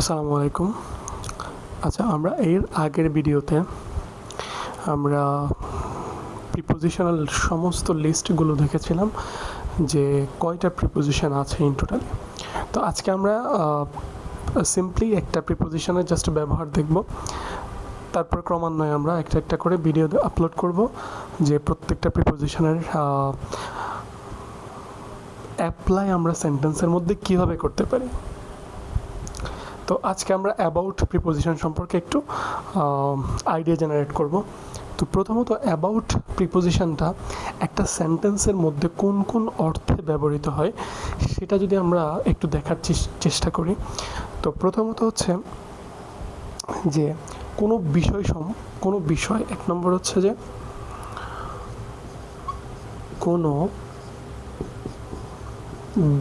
আসসালামু আলাইকুম। আচ্ছা, আমরা এর আগের ভিডিওতে আমরা প্রিপোজিশনাল সমস্ত লিস্টগুলো দেখেছিলাম যে কয়টা প্রিপোজিশন আছে ইন টোটাল। তো আজকে আমরা সিম্পলি একটা প্রিপোজিশনের জাস্ট ব্যবহার দেখব। তারপর ক্রমান্বয়ে আমরা একটা একটা করে ভিডিও আপলোড করব যে প্রত্যেকটা প্রিপোজিশনের অ্যাপ্লাই আমরা সেন্টেন্সের মধ্যে কীভাবে করতে পারি। তো আজকে আমরা অ্যাবাউট প্রিপোজিশন সম্পর্কে একটু আইডিয়া জেনারেট করব। তো প্রথমত অ্যাবাউট প্রিপোজিশনটা একটা সেন্টেন্সের মধ্যে কোন কোন অর্থে ব্যবহৃত হয় সেটা যদি আমরা একটু দেখার চেষ্টা করি। তো প্রথমত হচ্ছে যে কোনো বিষয় এক নম্বর হচ্ছে যে কোনো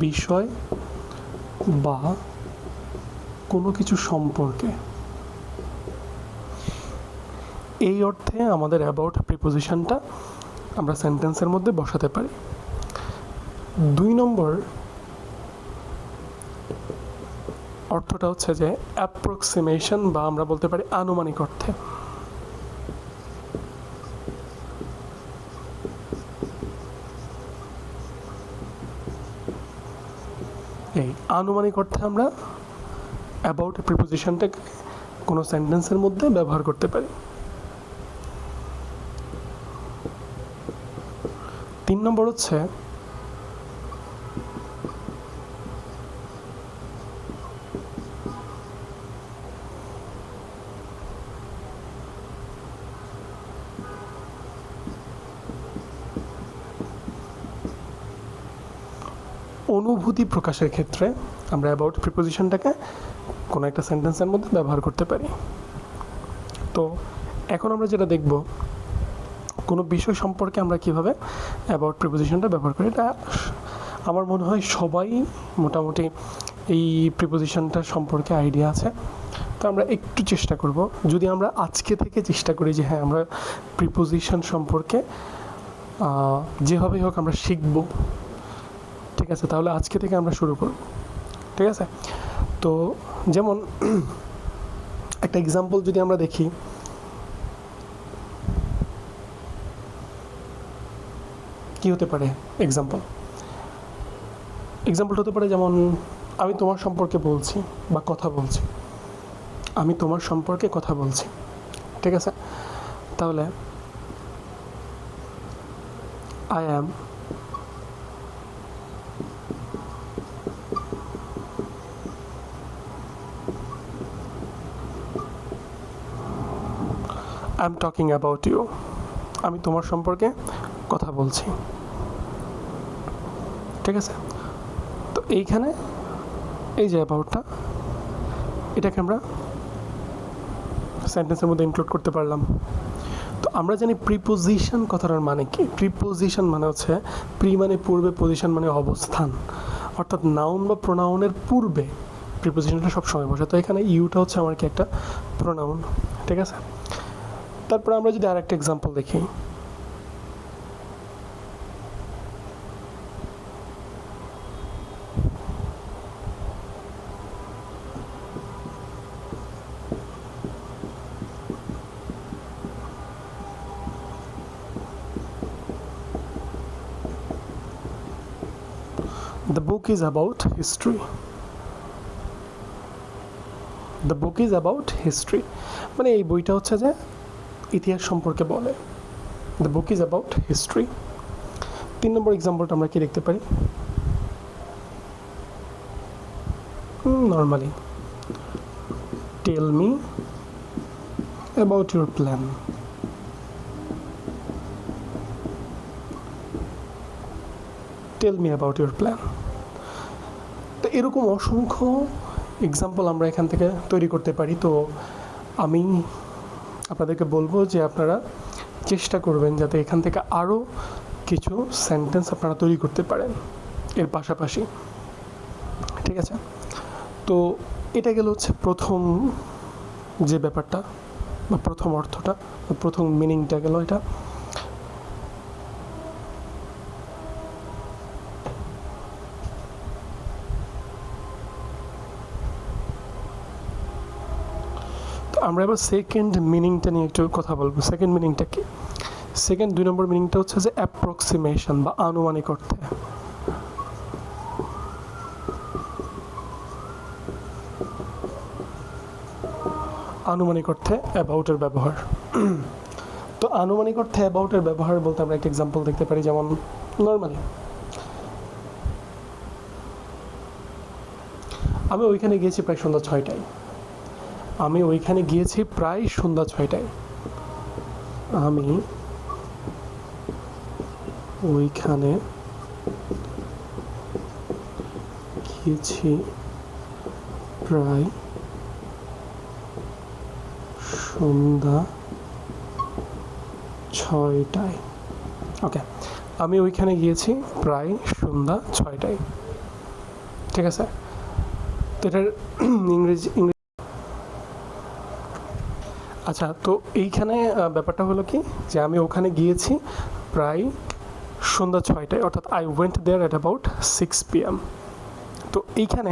বিষয় বা কোনো কিছু সম্পর্কে, এই অর্থে আমাদের অ্যাবাউট প্রিপোজিশনটা আমরা সেন্টেন্সের মধ্যে বসাতে পারি। 2 নম্বর অর্থটা হচ্ছে যে অ্যাপ্রক্সিমেশন বা আমরা বলতে পারি আনুমানিক অর্থে। এই আনুমানিক অর্থে আমরা অ্যাবাউট প্রিপোজিশনটাকে কোনো সেন্টেন্সের মধ্যে ব্যবহার করতে পারি। 3 নম্বর হচ্ছে অনুভূতি প্রকাশের ক্ষেত্রে আমরা অ্যাবাউট প্রিপোজিশনটাকে কোনো একটা সেন্টেন্সের মধ্যে ব্যবহার করতে পারি। তো এখন আমরা যেটা দেখব কোনো বিষয় সম্পর্কে আমরা কীভাবে অ্যাবাউট প্রিপোজিশনটা ব্যবহার করি। এটা আমার মনে হয় সবাই মোটামুটি এই প্রিপোজিশনটার সম্পর্কে আইডিয়া আছে। তো আমরা একটু চেষ্টা করব, যদি আমরা আজকে থেকে চেষ্টা করি যে হ্যাঁ আমরা প্রিপোজিশন সম্পর্কে যেভাবেই হোক আমরা শিখব, ঠিক আছে, তাহলে আজকে থেকে আমরা শুরু করব, ঠিক আছে। তো যেমন একটা এক্সাম্পল যদি আমরা দেখি, কি হতে পারে এক্সাম্পলটা হতে পারে যেমন আমি তোমার সম্পর্কে বলছি বা কথা বলছি, আমি তোমার সম্পর্কে কথা বলছি, ঠিক আছে। তাহলে I am talking about you, আমি তোমার সম্পর্কে কথা বলছি, ঠিক আছে। তো এইখানে এই যে অ্যাবাউটটা, এটাকে আমরা সেন্টেন্সের মধ্যে ইনক্লুড করতে পারলাম। তো আমরা জানি প্রিপোজিশন কথাটার মানে কি। প্রিপোজিশন মানে হচ্ছে প্রি মানে পূর্বে, পজিশন মানে অবস্থান, অর্থাৎ নাউন বা প্রোনাউনের পূর্বে প্রিপোজিশনটা সবসময় বসে। তো এখানে ইউটা হচ্ছে আমার কি একটা প্রোনাউন, ঠিক আছে। তারপরে আমরা যদি আরেকটা এক্সাম্পল দেখি, The book is about history. The book is about history. মানে এই বইটা হচ্ছে যে ইতিহাস সম্পর্কে বলে। The book is about history. 3 নম্বর এক্সাম্পলটা আমরা কি দেখতে পারি, normally tell me about your plan. Tell me about your plan. তো এরকম অসংখ্য এক্সাম্পল আমরা এখান থেকে তৈরি করতে পারি। তো আমি আপনাদেরকে বলবো যে আপনারা চেষ্টা করবেন যাতে এখান থেকে আরও কিছু সেন্টেন্স আপনারা তৈরি করতে পারেন এর পাশাপাশি, ঠিক আছে। তো এটা গেল হচ্ছে প্রথম যে ব্যাপারটা বা প্রথম অর্থটা বা প্রথম মিনিংটা গেল এটা। আমরা এবার সেকেন্ড মিনিংটা নিয়ে একটু কথা বলবো। সেকেন্ড মিনিংটা কি? সেকেন্ড 2 নম্বর মিনিংটা হচ্ছে যে অ্যাপ্রক্সিমেশন বা আনুমানিক অর্থে। আনুমানিক অর্থে অ্যাবাউটের ব্যবহার। তো আনুমানিক অর্থে অ্যাবাউটের ব্যবহার বলতে আমরা একটা এক্সাম্পল দেখতে পারি, যেমন নর্মালি আমি ওইখানে গিয়েছি প্রায় সন্ধ্যা 6টায়। আমি ওইখানে গিয়েছি প্রায় সন্ধ্যা 6টায়। আমি ওইখানে গিয়েছি প্রায় সন্ধ্যা 6টায়। ওকে, আমি ওইখানে গিয়েছি প্রায় সন্ধ্যা 6টায়। ঠিক আছে, তো এটার ইংরেজি। আচ্ছা, তো এইখানে ব্যাপারটা হলো কি, যে আমি ওখানে গিয়েছি প্রায় সন্ধ্যা 6টায়, অর্থাৎ I went there at about 6 PM। তো এইখানে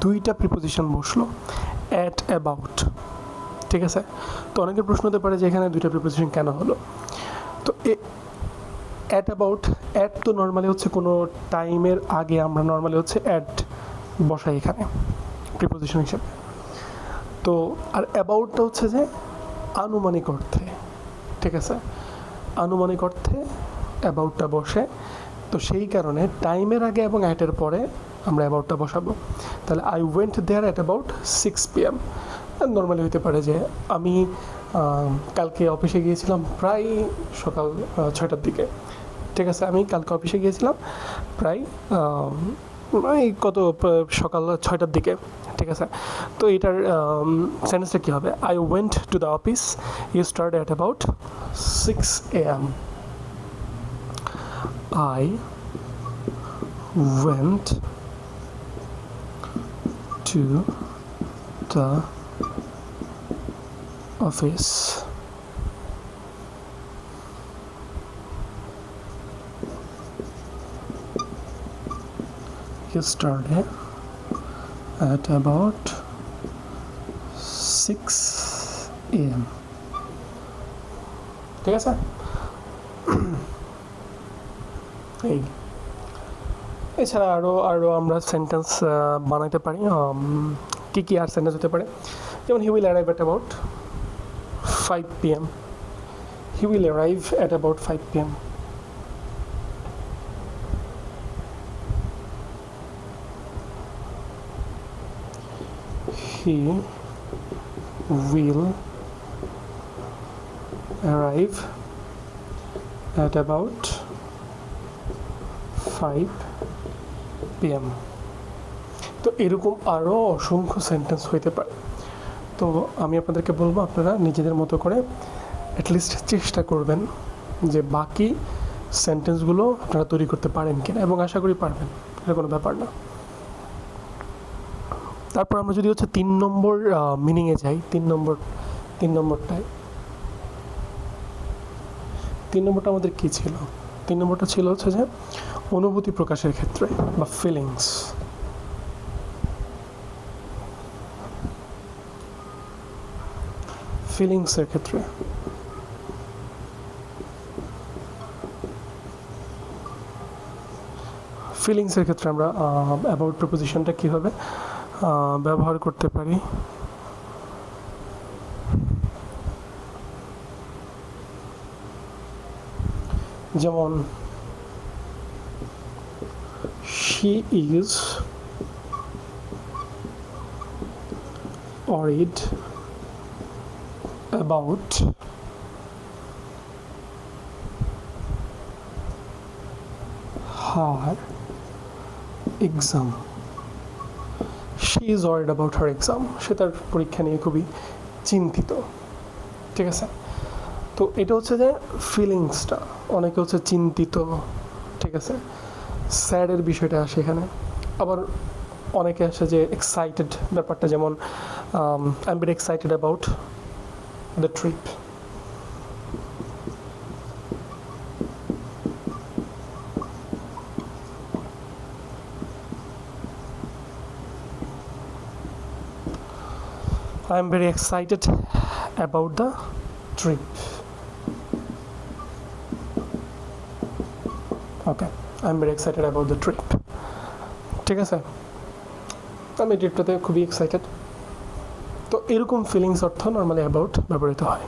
2টা প্রিপোজিশন বসলো, অ্যাট অ্যাবাউট। ঠিক আছে, তো অনেকের প্রশ্ন হতে পারে যে এখানে 2টা প্রিপোজিশন কেন হলো। তো অ্যাট অ্যাবাউট, অ্যাট তো নর্মালি হচ্ছে কোনো টাইমের আগে আমরা নর্মালি হচ্ছে অ্যাট বসাই এখানে প্রিপোজিশন হিসেবে। তো আর অ্যাবাউটটা হচ্ছে যে আনুমানিক অর্থে। ঠিক আছে, আনুমানিক অর্থে অ্যাবাউটটা বসে, তো সেই কারণে টাইমের আগে এবং অ্যাটের পরে আমরা অ্যাবাউটটা বসাবো। তাহলে I went there at about 6 PM। Normally হতে পারে যে আমি কালকে অফিসে গিয়েছিলাম প্রায় সকাল 6টার দিকে। ঠিক আছে, আমি কালকে অফিসে গিয়েছিলাম প্রায় সকাল 6টার দিকে। ঠিক আছে, তো এটার সেন্টেন্সটা কী হবে? I went to the office start at about 6 AM। I went to the office yesterday at about 6 AM। ঠিক আছে, এই এছাড়া আরও আমরা সেন্টেন্স বানাইতে পারি। কী আর সেন্টেন্স হতে পারে, যেমন he will arrive at about 5 PM। He will arrive at about 5 PM। He will arrive at about 5 PM। তো এরকম আরও অসংখ্য সেন্টেন্স হইতে পারে। তো আমি আপনাদেরকে বলবো, আপনারা নিজেদের মতো করে অ্যাটলিস্ট চেষ্টা করবেন যে বাকি সেন্টেন্সগুলো আপনারা তৈরি করতে পারেন কিনা, এবং আশা করি পারবেন, এটা কোনো ব্যাপার না। তারপর আমরা যদি হচ্ছে 3 নম্বর মিনিংয়ে যাই, 3 নম্বরটা আমাদের কী ছিল? 3 নম্বরটা ছিল হচ্ছে যে অনুভূতি প্রকাশের ক্ষেত্রে বা ফিলিংসের ক্ষেত্রে। ফিলিংসের ক্ষেত্রে আমরা অ্যাবাউট প্রিপোজিশনটা কীভাবে ব্যবহার করতে পারি? যেমন she is worried about her exam। she is worried about her exam, সে তার পরীক্ষা নিয়ে খুবই চিন্তিত। ঠিক আছে, তো এটা হচ্ছে যে ফিলিংসটা, অনেকে হচ্ছে চিন্তিত। ঠিক আছে, স্যাডের বিষয়টা আসে এখানে। আবার অনেকে আসে যে এক্সাইটেড ব্যাপারটা, যেমন I am very excited about the trip. I am very excited about the trip. Okay, I am very excited about the trip. ঠিক আছে, আমি ট্রিপটাতে খুবই এক্সাইটেড। তো এরকম ফিলিংস অর্থ নর্মালি অ্যাবাউট ব্যবহৃত হয়।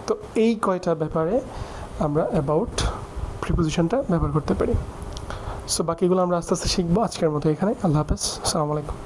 তো এই কয়টা ব্যাপারে আমরা অ্যাবাউট প্রিপোজিশনটা ব্যবহার করতে পারি। সো বাকিগুলো আমরা আস্তে আস্তে শিখবো। আজকের মতো এখানে, আল্লাহ হাফেজ, আসসালামু আলাইকুম।